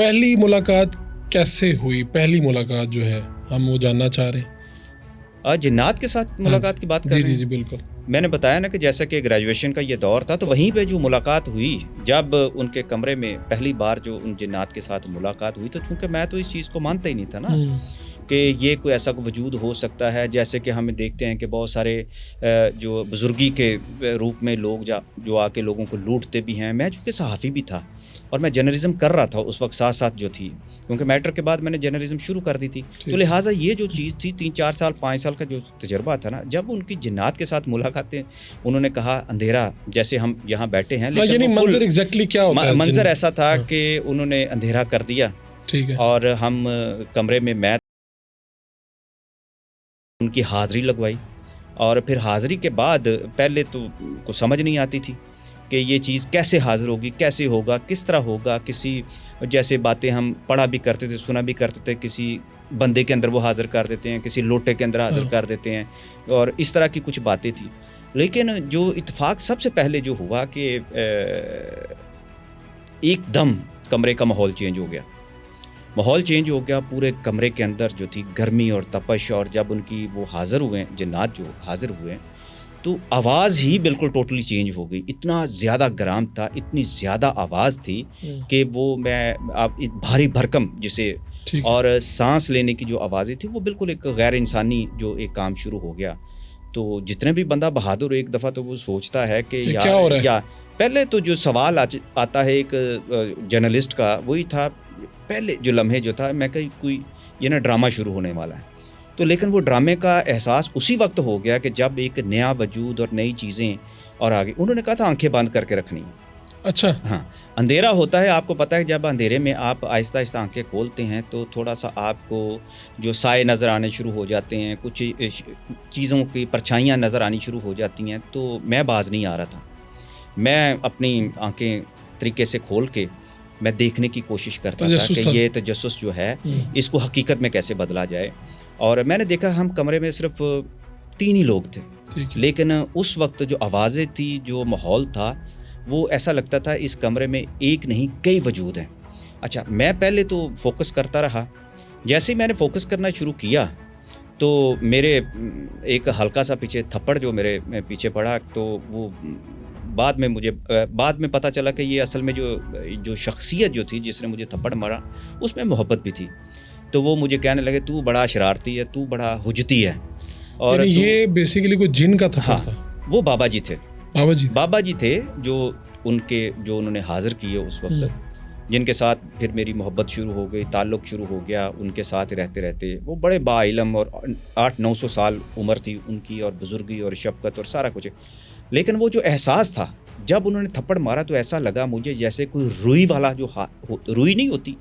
پہلی ملاقات کیسے ہوئی؟ پہلی ملاقات جو ہے ہم وہ جاننا چاہ رہے ہیں. جنات کے ساتھ ملاقات کی بات کر رہے ہیں؟ جی بالکل. میں نے بتایا نا کہ جیسا کہ گریجویشن کا یہ دور تھا تو وہیں پہ جو ملاقات ہوئی، جب ان کے کمرے میں پہلی بار جو ان جنات کے ساتھ ملاقات ہوئی، تو چونکہ میں تو اس چیز کو مانتا ہی نہیں تھا نا کہ یہ کوئی ایسا وجود ہو سکتا ہے. جیسے کہ ہم دیکھتے ہیں کہ بہت سارے جو بزرگی کے روپ میں لوگ جو آ کے لوگوں کو لوٹتے بھی ہیں. میں چونکہ صحافی بھی تھا اور میں جرنلزم کر رہا تھا اس وقت ساتھ ساتھ جو تھی، کیونکہ میٹرک کے بعد میں نے جرنلزم شروع کر دی تھی، تو لہٰذا یہ جو چیز تھی 3-4 سال 5 سال کا جو تجربہ تھا نا، جب ان کی جنات کے ساتھ ملاقاتیں، انہوں نے کہا اندھیرا، جیسے ہم یہاں بیٹھے ہیں، لیکن منظر ایگزیکٹلی کیا ہوتا ہے؟ منظر ایسا تھا کہ انہوں نے اندھیرا کر دیا، اور ہم کمرے میں ان کی حاضری لگوائی. اور پھر حاضری کے بعد پہلے تو کو سمجھ نہیں آتی تھی کہ یہ چیز کیسے حاضر ہوگی، کیسے ہوگا، کس طرح ہوگا. کسی جیسے باتیں ہم پڑھا بھی کرتے تھے، سنا بھی کرتے تھے، کسی بندے کے اندر وہ حاضر کر دیتے ہیں، کسی لوٹے کے اندر حاضر کر دیتے ہیں، اور اس طرح کی کچھ باتیں تھیں. لیکن جو اتفاق سب سے پہلے جو ہوا کہ ایک دم کمرے کا ماحول چینج ہو گیا. پورے کمرے کے اندر جو تھی گرمی اور تپش. اور جب ان کی وہ حاضر ہوئے، جنات جو حاضر ہوئے، تو آواز ہی بالکل ٹوٹلی چینج ہو گئی. اتنا زیادہ گرام تھا، اتنی زیادہ آواز تھی کہ وہ بھاری بھرکم جسے اور سانس لینے کی جو آوازیں تھی، وہ بالکل ایک غیر انسانی جو ایک کام شروع ہو گیا. تو جتنے بھی بندہ بہادر ایک دفعہ تو وہ سوچتا ہے کہ یا پہلے تو جو سوال آتا ہے ایک جرنلسٹ کا، وہی تھا پہلے جو لمحے جو تھا، میں کہ کوئی یہ نا ڈرامہ شروع ہونے والا ہے. تو لیکن وہ ڈرامے کا احساس اسی وقت ہو گیا کہ جب ایک نیا وجود اور نئی چیزیں اور آگے. انہوں نے کہا تھا آنکھیں بند کر کے رکھنی. اچھا. ہاں، اندھیرا ہوتا ہے، آپ کو پتہ ہے جب اندھیرے میں آپ آہستہ آہستہ آنکھیں کھولتے ہیں تو تھوڑا سا آپ کو جو سائے نظر آنے شروع ہو جاتے ہیں، کچھ چیزوں کی پرچھائیاں نظر آنی شروع ہو جاتی ہیں. تو میں باز نہیں آ رہا تھا. میں اپنی آنکھیں طریقے سے کھول کے میں دیکھنے کی کوشش کرتا تھا کہ یہ تجسس جو ہے اس کو حقیقت میں کیسے بدلا جائے. اور میں نے دیکھا ہم کمرے میں صرف 3 ہی لوگ تھے، لیکن اس وقت جو آوازیں تھی، جو ماحول تھا، وہ ایسا لگتا تھا اس کمرے میں ایک نہیں کئی وجود ہیں. اچھا، میں پہلے تو فوکس کرتا رہا. جیسے ہی میں نے فوکس کرنا شروع کیا تو میرے ایک ہلکا سا پیچھے تھپڑ جو میرے پیچھے پڑا، تو وہ بعد میں پتہ چلا کہ یہ اصل میں جو شخصیت جو تھی جس نے مجھے تھپڑ مارا، اس میں محبت بھی تھی. تو وہ مجھے کہنے لگے تو بڑا شرارتی ہے، تو بڑا حجتی ہے. اور یہ بیسیکلی کوئی جن کا تھپڑ تھا؟ وہ بابا جی تھے جو انہوں نے حاضر کیے اس وقت، جن کے ساتھ پھر میری محبت شروع ہو گئی، تعلق شروع ہو گیا. ان کے ساتھ رہتے وہ بڑے با علم، اور 800-900 سال عمر تھی ان کی، اور بزرگی اور شفقت اور سارا کچھ. لیکن وہ جو احساس تھا جب انہوں نے تھپڑ مارا، تو ایسا لگا مجھے جیسے کوئی روئی والا جو روئی نہیں ہوتی،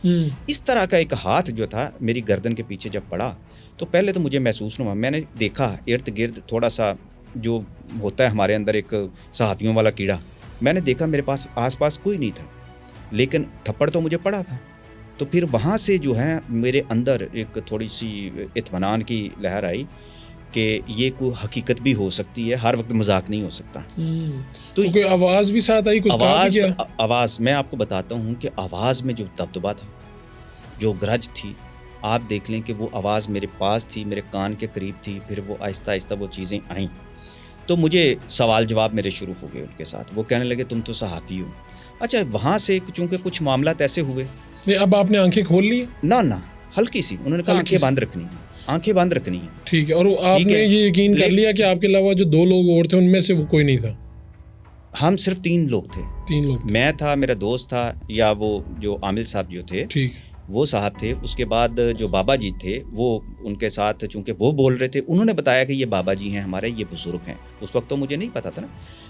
اس طرح کا ایک ہاتھ جو تھا میری گردن کے پیچھے جب پڑا، تو پہلے تو مجھے محسوس نہ ہوا. میں نے دیکھا ارد گرد تھوڑا سا جو ہوتا ہے ہمارے اندر ایک صحافیوں والا کیڑا، میں نے دیکھا میرے پاس آس پاس کوئی نہیں تھا، لیکن تھپڑ تو مجھے پڑا تھا. تو پھر وہاں سے جو ہے میرے اندر ایک تھوڑی سی اطمینان کی لہر آئی کہ یہ کوئی حقیقت بھی ہو سکتی ہے، ہر وقت مذاق نہیں ہو سکتا. تو کوئی آواز بھی ساتھ آئی؟ آواز میں آپ کو بتاتا ہوں کہ آواز میں جو دبدبا تھا، جو گرج تھی، آپ دیکھ لیں کہ وہ آواز میرے پاس تھی، میرے کان کے قریب تھی. پھر وہ آہستہ آہستہ وہ چیزیں آئیں، تو مجھے سوال جواب میرے شروع ہو گئے ان کے ساتھ. وہ کہنے لگے تم تو صحافی ہو. اچھا، وہاں سے چونکہ کچھ معاملات ایسے ہوئے. اب آپ نے آنکھیں کھول لی؟ نہ ہلکی سی. انہوں نے کہا آنکھیں بند رکھنی ہے. ٹھیک ہے. اور آپ نے یہ یقین کر لیا کہ آپ کے علاوہ جو 2 لوگ اور تھے ان میں سے وہ کوئی نہیں تھا؟ ہم صرف 3 لوگ تھے. میں تھا، میرا دوست تھا، یا وہ جو عامل صاحب جو تھے وہ صاحب تھے. اس کے بعد جو بابا جی تھے وہ ان کے ساتھ، چونکہ وہ بول رہے تھے، انہوں نے بتایا کہ یہ بابا جی ہیں ہمارے، یہ بزرگ ہیں. اس وقت تو مجھے نہیں پتا تھا نا.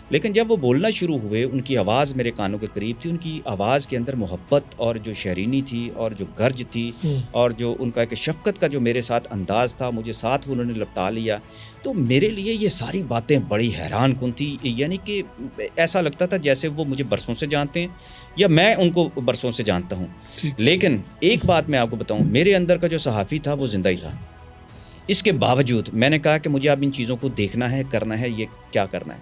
لیکن جب وہ بولنا شروع ہوئے، ان کی آواز میرے کانوں کے قریب تھی. ان کی آواز کے اندر محبت اور جو شیرینی تھی اور جو گرج تھی اور جو ان کا ایک شفقت کا جو میرے ساتھ انداز تھا، مجھے ساتھ انہوں نے لپٹا لیا. تو میرے لیے یہ ساری باتیں بڑی حیران کن تھی. یعنی کہ ایسا لگتا تھا جیسے وہ مجھے برسوں سے جانتے ہیں یا میں ان کو برسوں سے جانتا ہوں. لیکن ایک بات میں آپ کو بتاؤں، میرے اندر کا جو صحافی تھا وہ زندہ ہی تھا. اس کے باوجود میں نے کہا کہ مجھے اب ان چیزوں کو دیکھنا ہے، کرنا ہے، یہ کیا کرنا ہے.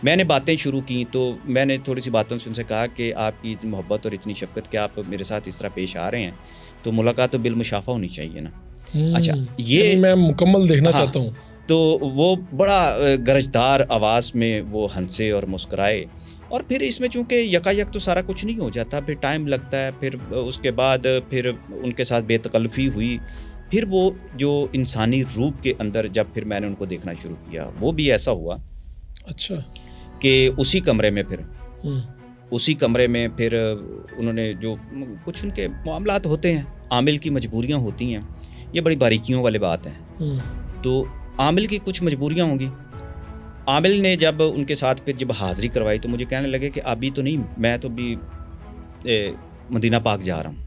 میں نے باتیں شروع کی تو میں نے تھوڑی سی باتوں سے ان سے کہا کہ آپ کی اتنی محبت اور اتنی شفقت کہ آپ میرے ساتھ اس طرح پیش آ رہے ہیں تو ملاقات تو بالمشافہ ہونی چاہیے نا. اچھا یہ یعنی میں مکمل دیکھنا ہاں، چاہتا ہوں. تو وہ بڑا گرجدار آواز میں وہ ہنسے اور مسکرائے. اور پھر اس میں چونکہ یکایک تو سارا کچھ نہیں ہو جاتا, پھر ٹائم لگتا ہے, پھر اس کے بعد پھر ان کے ساتھ بے تکلفی ہوئی. پھر وہ جو انسانی روپ کے اندر جب پھر میں نے ان کو دیکھنا شروع کیا, وہ بھی ایسا ہوا اچھا کہ اسی کمرے میں پھر انہوں نے جو کچھ ان کے معاملات ہوتے ہیں, عامل کی مجبوریاں ہوتی ہیں, یہ بڑی باریکیوں والی بات ہے. تو عامل کی کچھ مجبوریاں ہوں گی. عامل نے جب ان کے ساتھ پھر جب حاضری کروائی تو مجھے کہنے لگے کہ ابھی تو نہیں, میں تو بھی مدینہ پاک جا رہا ہوں,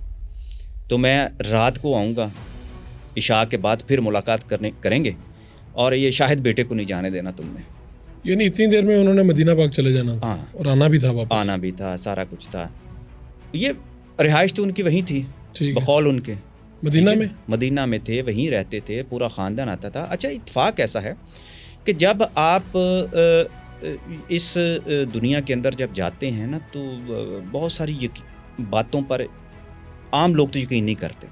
تو میں رات کو آؤں گا, عشاء کے بعد پھر ملاقات کریں گے, اور یہ شاہد بیٹے کو نہیں جانے دینا تم نے. یعنی اتنی دیر میں انہوں نے مدینہ پاک چلے جانا تھا. ہاں, اور آنا بھی تھا واپس. آنا بھی تھا, سارا کچھ تھا. یہ رہائش تو ان کی وہیں تھی بقول ان کے مدینہ میں تھے, وہیں رہتے تھے, پورا خاندان آتا تھا. اچھا اتفاق ایسا ہے کہ جب آپ اس دنیا کے اندر جب جاتے ہیں نا تو بہت ساری باتوں پر عام لوگ تو یقین نہیں کرتے,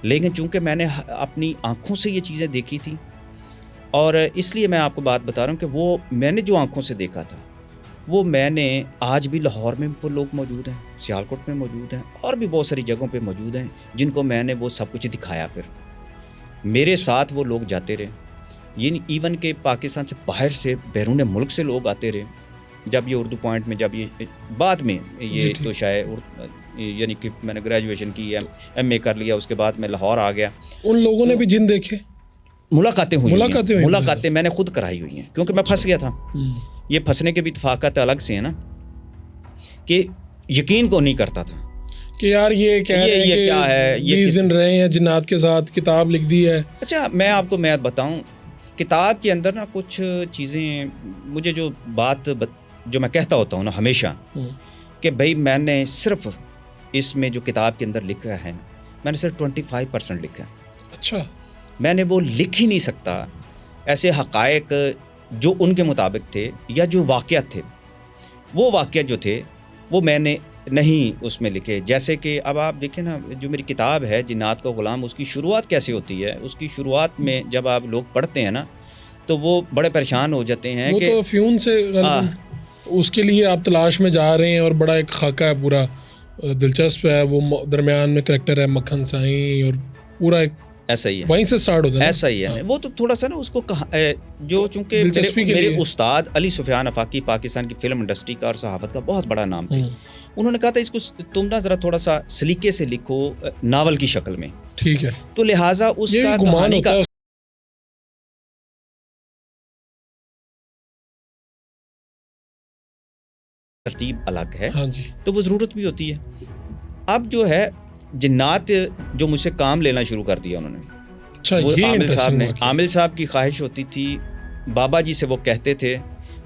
لیکن چونکہ میں نے اپنی آنکھوں سے یہ چیزیں دیکھی تھیں, اور اس لیے میں آپ کو بات بتا رہا ہوں کہ وہ میں نے جو آنکھوں سے دیکھا تھا وہ میں نے آج بھی لاہور میں وہ لوگ موجود ہیں, سیالکوٹ میں موجود ہیں, اور بھی بہت ساری جگہوں پہ موجود ہیں جن کو میں نے وہ سب کچھ دکھایا. پھر میرے ساتھ وہ لوگ جاتے رہے, یعنی ایون کہ پاکستان سے باہر سے بیرون ملک سے لوگ آتے رہے. جب یہ اردو پوائنٹ میں جب یہ بعد میں یہ تو شاید یعنی کہ میں نے گریجویشن کی, ایم اے کر لیا, اس کے بعد میں لاہور آ گیا. ان لوگوں نے بھی جن دیکھے, ملاقاتیں میں نے خود کرائی ہوئی ہیں, کیونکہ میں پھنس گیا تھا. یہ پھنسنے کے بھی اتفاقات الگ سے ہیں نا, کہ یقین کو نہیں کرتا تھا کہ یار یہ کہہ رہے ہیں کہ کیا ہے, 20 دن رہے ہیں جنات کے ساتھ, کتاب لکھ دی ہے. اچھا میں آپ کو میں بتاؤں, کتاب کے اندر نا کچھ چیزیں مجھے جو میں کہتا ہوتا ہوں نا ہمیشہ, کہ بھائی میں نے صرف اس میں جو کتاب کے اندر لکھا ہے میں نے صرف 25% لکھا ہے. اچھا, میں نے وہ لکھ ہی نہیں سکتا ایسے حقائق جو ان کے مطابق تھے, یا جو واقعات تھے, وہ واقعات جو تھے وہ میں نے نہیں اس میں لکھے. جیسے کہ اب آپ دیکھیں نا, جو میری کتاب ہے جنات کا غلام, اس کی شروعات کیسے ہوتی ہے. اس کی شروعات میں جب آپ لوگ پڑھتے ہیں نا تو وہ بڑے پریشان ہو جاتے ہیں وہ کہ تو فیون سے اس کے لیے آپ تلاش میں جا رہے ہیں, اور بڑا ایک خاکہ ہے, پورا دلچسپ ہے. وہ درمیان میں کریکٹر ہے مکھن سائیں, اور پورا ایک ایسا ہی ہے, وہیں سے سٹارٹ ہوتا ہے. ایسا ہی ہے. وہ تو تھوڑا سا نا اس کو جو چونکہ میرے استاد علی سفیان افاقی پاکستان کی فلم انڈسٹری کا اور صحافت کا بہت بڑا نام تھے, انہوں نے کہا تھا اس کو تم نا ذرا تھوڑا سا سلیقے سے لکھو, ناول کی شکل میں. ٹھیک ہے, تو لہٰذا اس کا کہانی کا ترتیب الگ ہے. ہاں جی, تو وہ ضرورت بھی ہوتی ہے. اب جو ہے جنات جو مجھ سے کام لینا شروع کر دیا انہوں نے, اچھا, وہ یہ عامل صاحب نے, واقعہ. عامل صاحب کی خواہش ہوتی تھی, بابا جی سے وہ کہتے تھے,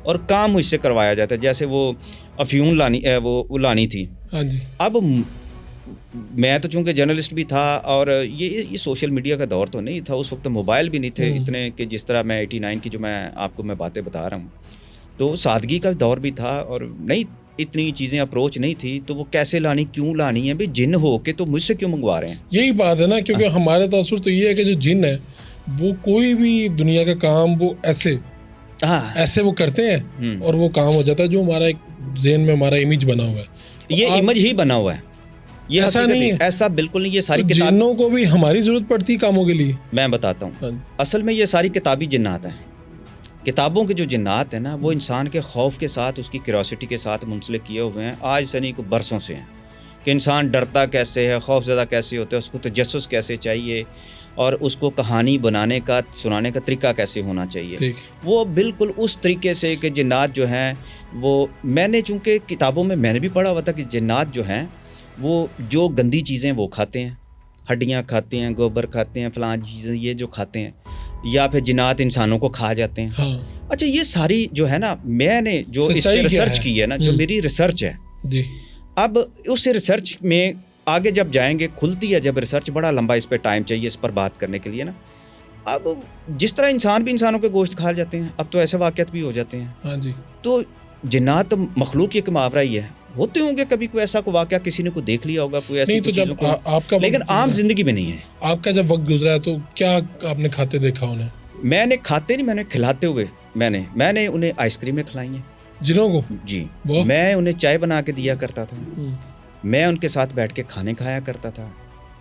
اور کام مجھ سے کروایا جاتا ہے. جیسے وہ افیون لانی تھی. ہاں جی, اب میں تو چونکہ جرنلسٹ بھی تھا, اور یہ سوشل میڈیا کا دور تو نہیں تھا اس وقت, موبائل بھی نہیں تھے اتنے کہ جس طرح میں 89 کی جو میں آپ کو باتیں بتا رہا ہوں, تو سادگی کا دور بھی تھا, اور نہیں اتنی چیزیں اپروچ نہیں تھی. تو وہ کیسے لانی, کیوں لانی ہے, بھائی جن ہو کے تو مجھ سے کیوں منگوا رہے ہیں. یہی بات ہے نا, کیونکہ ہمارے تاثر تو یہ ہے کہ جو جن ہے وہ کوئی بھی دنیا کا کام وہ ایسے وہ کرتے ہیں, اور وہ کام ہو جاتا ہے جو ہمارا ایک ذہن میں ہمارا امیج بنا ہوا ہے. یہ امیج ہی بنا ہوا ہے, یہ ایسا نہیں ہے, ایسا بالکل نہیں. یہ ساری جنوں کو بھی ہماری ضرورت پڑتی ہے کاموں کے لیے. میں بتاتا ہوں, اصل میں یہ ساری کتابی جنات ہیں. کتابوں کے جو جنات ہیں نا وہ انسان کے خوف کے ساتھ, اس کی کیوریوسٹی کے ساتھ منسلک کیے ہوئے ہیں. آج سے نہیں کو برسوں سے ہیں کہ انسان ڈرتا کیسے ہے, خوف زدہ کیسے ہوتا ہے, اس کو تجسس کیسے چاہیے, اور اس کو کہانی بنانے کا سنانے کا طریقہ کیسے ہونا چاہیے. وہ بالکل اس طریقے سے کہ جنات جو ہیں وہ میں نے چونکہ کتابوں میں نے بھی پڑھا ہوا تھا کہ جنات جو ہیں وہ جو گندی چیزیں وہ کھاتے ہیں, ہڈیاں کھاتے ہیں, گوبر کھاتے ہیں, فلاں چیزیں یہ جو کھاتے ہیں, یا پھر جنات انسانوں کو کھا جاتے ہیں. اچھا, یہ ساری جو ہے نا میں نے جو اس پہ ریسرچ کی ہے نا, جو میری ریسرچ ہے, اب اس ریسرچ میں آگے جب جائیں گے کھلتی ہے جب ریسرچ, بڑا لمبا اس پہ ٹائم چاہیے اس پر بات کرنے کے لیے نا. اب جس طرح انسان بھی انسانوں کے گوشت کھا جاتے ہیں، اب تو ایسے واقعات بھی ہو جاتے ہیں. ہاں جی. تو جنات مخلوق ایک محاورہ ہی ہے، ہوتے ہوں گے کبھی کوئی ایسا کوئی واقعہ کسی نے کو دیکھ لیا ہوگا، کوئی ایسی چیزوں کو، آپ کا لیکن عام زندگی میں نہیں ہے. آپ کا جب وقت گزرا ہے تو کیا آپ نے کھاتے دیکھا انہیں؟ میں نے کھاتے نہیں، میں نے کھلاتے ہوئے، میں نے انہیں آئس کریمیں کھلائی ہیں. جنوں کو؟ جی. میں انہیں چائے بنا کے دیا کرتا تھا، میں ان کے ساتھ بیٹھ کے کھانے کھایا کرتا تھا،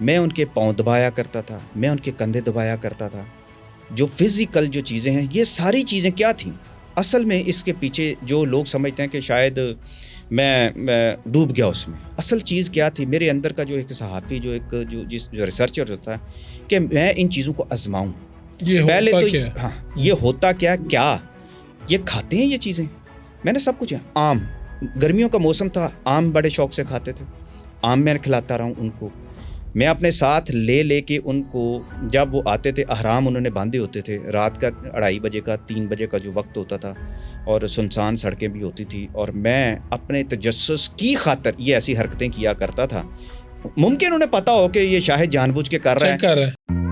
میں ان کے پاؤں دبایا کرتا تھا، میں ان کے کندھے دبایا کرتا تھا. جو فزیکل جو چیزیں ہیں، یہ ساری چیزیں کیا تھیں اصل میں؟ اس کے پیچھے جو لوگ سمجھتے ہیں کہ شاید میں ڈوب گیا اس میں، اصل چیز کیا تھی میرے اندر کا جو ایک صحافی، جو ریسرچر ہوتا ہے کہ میں ان چیزوں کو آزماؤں. پہلے تو ہاں یہ ہوتا کیا یہ کھاتے ہیں یہ چیزیں. میں نے سب کچھ آم، گرمیوں کا موسم تھا، آم بڑے شوق سے کھاتے تھے، آم میں کھلاتا رہا ہوں ان کو. میں اپنے ساتھ لے کے ان کو، جب وہ آتے تھے احرام انہوں نے باندھے ہوتے تھے، رات کا 2:30 بجے کا 3 بجے کا جو وقت ہوتا تھا اور سنسان سڑکیں بھی ہوتی تھی، اور میں اپنے تجسس کی خاطر یہ ایسی حرکتیں کیا کرتا تھا. ممکن انہیں پتا ہو کہ یہ شاہد جان بوجھ کے کر رہا ہے.